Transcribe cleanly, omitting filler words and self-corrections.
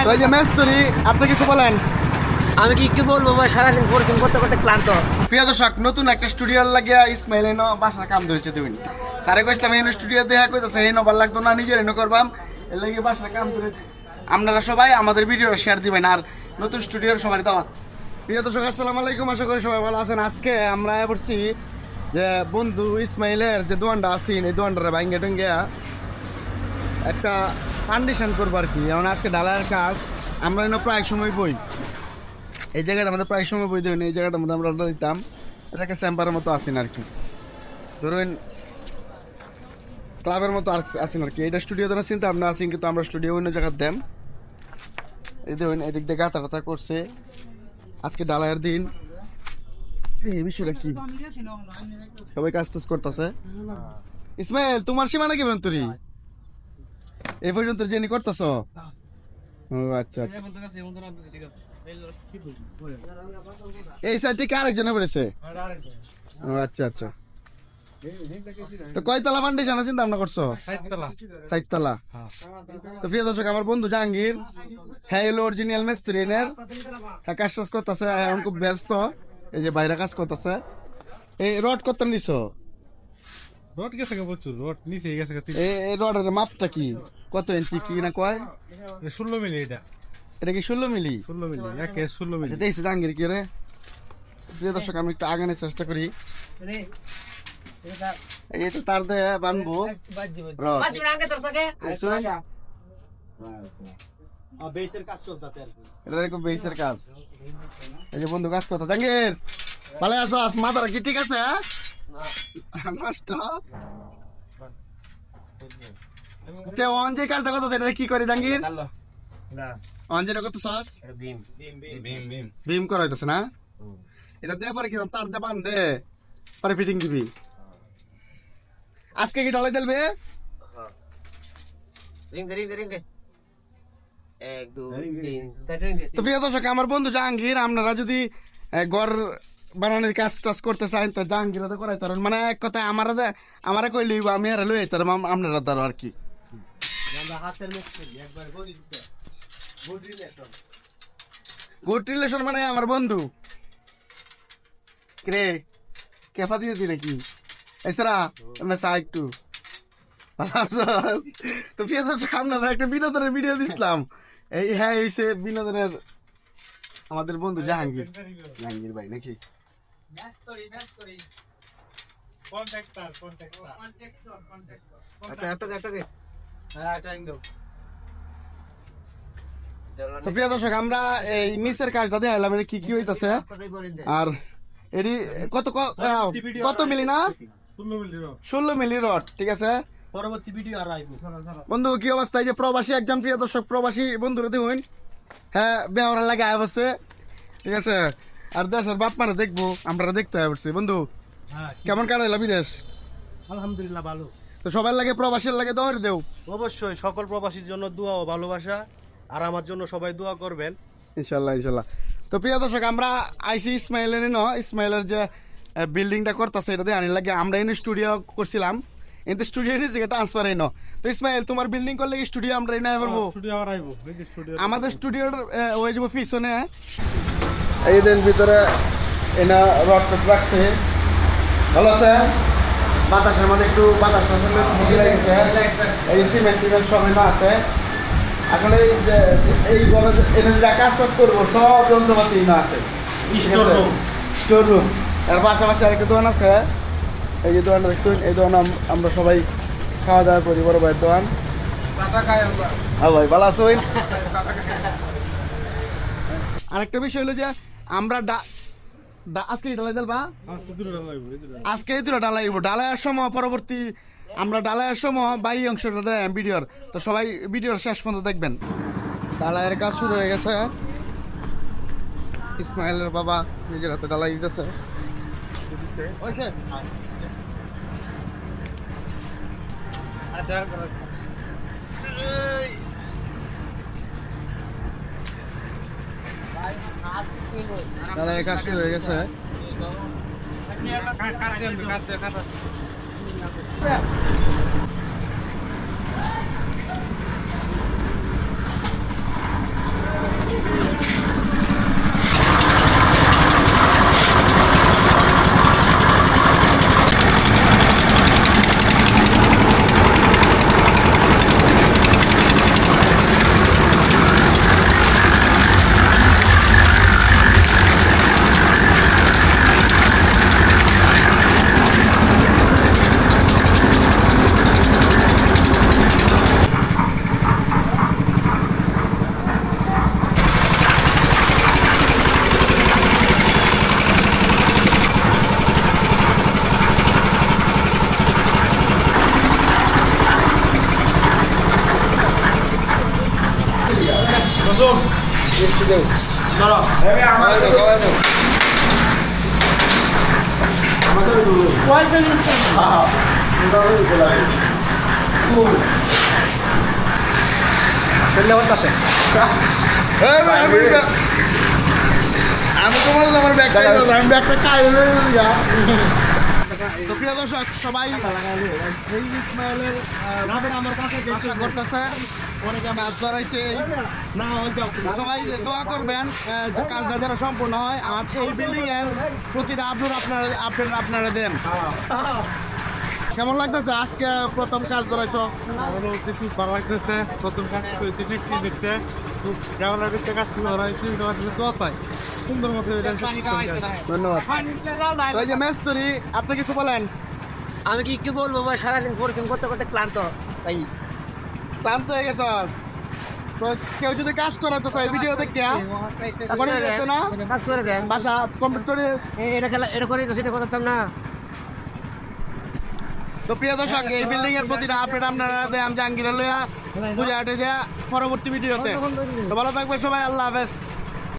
তো এই যে মেস্তরি, আপনি কিছু বলেন। আমি কি বলবো ভাই, সারাদিন পরিশ্রম করতে করতে ক্লান্ত। প্রিয় দর্শক, নতুন একটা স্টুডিও লাগিয়া ইসমাইল এনো বাসার কাম ধরেছে তুমি। তারে কইছিলাম এই স্টুডিও দেখা কইতাছে এই নবার লাগতো না, নিজের এনে করবাম, এর লাগি বাসার কাম ধরে। আপনারা সবাই আমাদের ভিডিও শেয়ার দিবেন আর নতুন স্টুডিওর সবাই দাওয়াত। প্রিয় দর্শক, আসসালামু আলাইকুম, আশা করি সবাই ভালো আছেন। আজকে আমরা বলছি যে বন্ধু ইসমাইলের যে দোয়ানটা আছেন, এই দোয়ানটারে ভাঙ্গে টঙ্গিয়া একটা ফাউন্ডেশন করবো আর কি। যেমন আজকে ডালার কাজ আমরা এনে প্রায় সময় বই, এই জায়গাটা আমাদের প্রায় সময় বই দেবেন, এই জায়গাটার মধ্যে আমরা দিতাম, এটাকে চেম্বারের মতো আসেন আর কি, ধরুন ক্লাবের মতো আসেন আর কি। এটা স্টুডিও তো চিন্তা ভাবনা আসেন, কিন্তু আমরা স্টুডিও অন্য জায়গার দেন। এই দেখুন এদিক দিয়ে গাঁথা টাথা করছে, আজকে ডালাইয়ের দিন। এই বিষয়টা কি, সবাই কাজ টাজ করতেছে। ইসমাইল, তোমার সীমানা কি বন্তরি এই পর্যন্ত জেনি করতেছ? ও আচ্ছা আচ্ছা। এই সাইডে কি আরেকজনে পড়েছে? ও আচ্ছা আচ্ছা। তো কয়তলা ফাউন্ডেশন চিন্তা ভাবনা করছো? 7 তলা। তো প্রিয় দর্শক, আমার বন্ধু জাহাঙ্গীর, হ্যাঁ হলো অরিজিনাল মিস্ত্রি, হ্যাঁ কাজ টাজ করতেছে, এখন খুব ব্যস্ত। এই যে বাইরে কাজ করতেছে। এই রড কত নিছো? রড গেছে প্রচুর, রড নিচে গেছে। এই রডের মাপটা কি, কত ইঞ্চি কি না কয়? 16 মিলি। এটা কি 16 মিলি? 16 মিলি, একে 16 মিলি। দেখছি জাহাঙ্গীর কি রে। প্রিয় দর্শক, আমি একটু আগানোর চেষ্টা করি। এই তো তার দিয়ে বানবো রড। এটা দেখো বেসের কাজ। এই যে বন্ধু কাজ করতে। জাহাঙ্গীর ভালো আছো? মাথাটা কি ঠিক আছে? নষ্ট। আচ্ছা, অঞ্জে কাজটা কত এটা কি করে জাহাঙ্গীর? অঞ্জেটা কত সস? ভীম করা হইতেছে না? এটা দিয়ে পরে কিরম তার দিয়ে বান্ধে পরে ফিটিং দিবি। আজকে কি ডালাই দিলবে? তো প্রিয় দর্শক, আমার বন্ধু জাহাঙ্গীর, আপনারা যদি ঘর বানানোর কাজ টাজ করতে চান তো জাহাঙ্গীর করাই তার, মানে এক কথায় আমারা কই লইব, আমি আর লই তার আপনারা তার আর কি। গুড রিলেশন মানে আমার বন্ধু রে কেফা দিয়েছি নাকি এছাড়া একটু। তো প্রিয় দর্শক, আপনারা একটা বিনোদনের ভিডিও দিছিলাম। এই হ্যাঁ হয়েছে বিনোদনের আমাদের বন্ধু জাহাঙ্গীর, জাহাঙ্গীর ভাই নাকি? তো প্রিয় দর্শক, আমরা এই নিচের কাজটা দেখাইলাম, এটা কি কি হইতাছে। আর এটি কত মিলি না? 16 মিলি রড, ঠিক আছে। পরবর্তী ভিডিও আর আইবো। বন্ধু কি অবস্থা? এই যে প্রবাসী একজন, প্রিয় দর্শক প্রবাসী বন্ধুরা দেখুন, হ্যাঁ বেহরা লাগে আয় বসছে, ঠিক আছে। আর দেশের বাপ মানে দেখবো, আমরা দেখতে আয় বসছি। বন্ধু কেমন কাটাইলা বিদেশ? আলহামদুলিল্লাহ ভালো। তো সবার লাগে প্রবাসীর লাগে দৌড় দেও। অবশ্যই সকল প্রবাসীর জন্য দোয়া ও ভালোবাসা, আর আমার জন্য সবাই দোয়া করবেন ইনশাল্লাহ ইনশাল্লাহ। তো প্রিয় দর্শক, আমরা আইসি ইসমাইলের যে বিল্ডিংটা করতেছে এটা দিয়ে আনি লাগে। আমরা এনে স্টুডিও করছিলাম, কিন্তু স্টুডিও জায়গা ট্রান্সফার এনো। তো ইসমাইল, তোমার বিল্ডিং করলে স্টুডিও আমরা এনে পারবো? আমাদের স্টুডিওর ওই যাবো পিছনে, এই দিন ভিতরে এনা রড রাখছে, ভালো আছে। বাতাসের মধ্যে একটু বাতাস লাগছে, এই সিমেন্ট টিমেন্ট সব এনে আছে। আসলে এই ঘরে এটা যা কাজ টাজ করবো সব যন্ত্রপাতি এনে আছে, স্টোর রুম। এর পাশাপাশি আরেকটা দোকান আছে, এই যে দোকানটা দেখছেন, এই দোকান আমরা সবাই খাওয়া দাওয়া করি, বড় ভাইয়ের দোকান। হ্যাঁ ভাই ভালো আছো? আরেকটা বিষয় হলো যে আমরা আজকে ডালাই দিলবা, আজকে এই দুটো ডালাইব। ডালাইয়ের সময় পরবর্তী আমরা ডালাইয়ের সময় বাই অংশটা দেয় ভিডিওর, তো সবাই ভিডিওর শেষ পর্যন্ত দেখবেন। ডালাইয়ের কাজ শুরু হয়ে গেছে, ইসমাইলের বাবা নিজের হাতে ডালাই দিতেছে। ডালাইয়ের কাজ শুরু হয়ে গেছে। আমি তোমার আমার ব্যাগটা আমি ব্যাগটা কাইরে তো প্রিয় দর্শক সবাই এই ইসমাইলের আশা করতেছে অনেকে মাছ ধরাইছে সবাই দোয়া করবেন যে কাজটা যেন সম্পূর্ণ হয় আর এই বিল্ডিং এর প্রতিটা আপনারা দেন কেমন লাগতেছে আজকে প্রথম কাজ ধরাইছো খুব ভালো লাগতেছে প্রথম কাজ করেছি দেখছি দেখতে খুব কেমন লাগছে কাজ করে ওরা দোয়া পাই সুন্দর মতো ধন্যবাদ তো এই যে মেস্তরি আপনি কিছু বলেন আমি কি বলবো ভাই সারাদিন পরিশ্রম করতে করতে ক্লান্ত ভাই ক্লান্ত হয়ে গেছ তো কেউ যদি কাজ করে তো এই ভিডিও দেখতে কাজ করে দেন না কাজ করে দেন বাসা কমপ্লিট করে এটা করে তো সেটা করতাম না তো প্রিয় দর্শক এই বিল্ডিং এর প্রতিটা আপডেট আপনারা দেন জাহাঙ্গীর লইয়া বুঝে আটে যে পরবর্তী ভিডিওতে তো ভালো থাকবে সবাই আল্লাহ হাফেজ